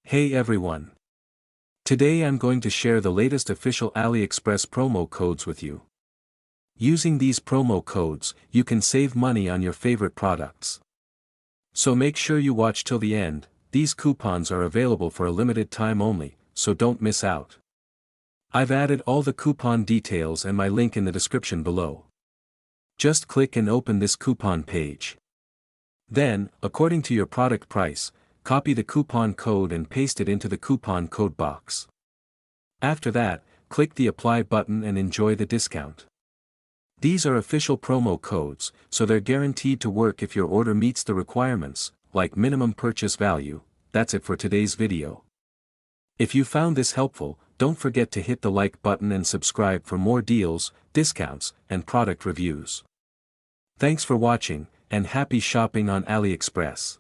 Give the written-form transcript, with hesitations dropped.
Hey everyone! Today I'm going to share the latest official AliExpress promo codes with you. Using these promo codes, you can save money on your favorite products. So make sure you watch till the end. These coupons are available for a limited time only, so don't miss out. I've added all the coupon details and my link in the description below. Just click and open this coupon page. Then, according to your product price, copy the coupon code and paste it into the coupon code box. After that, click the Apply button and enjoy the discount. These are official promo codes, so they're guaranteed to work if your order meets the requirements, like minimum purchase value. That's it for today's video. If you found this helpful, don't forget to hit the like button and subscribe for more deals, discounts, and product reviews. Thanks for watching, and happy shopping on AliExpress.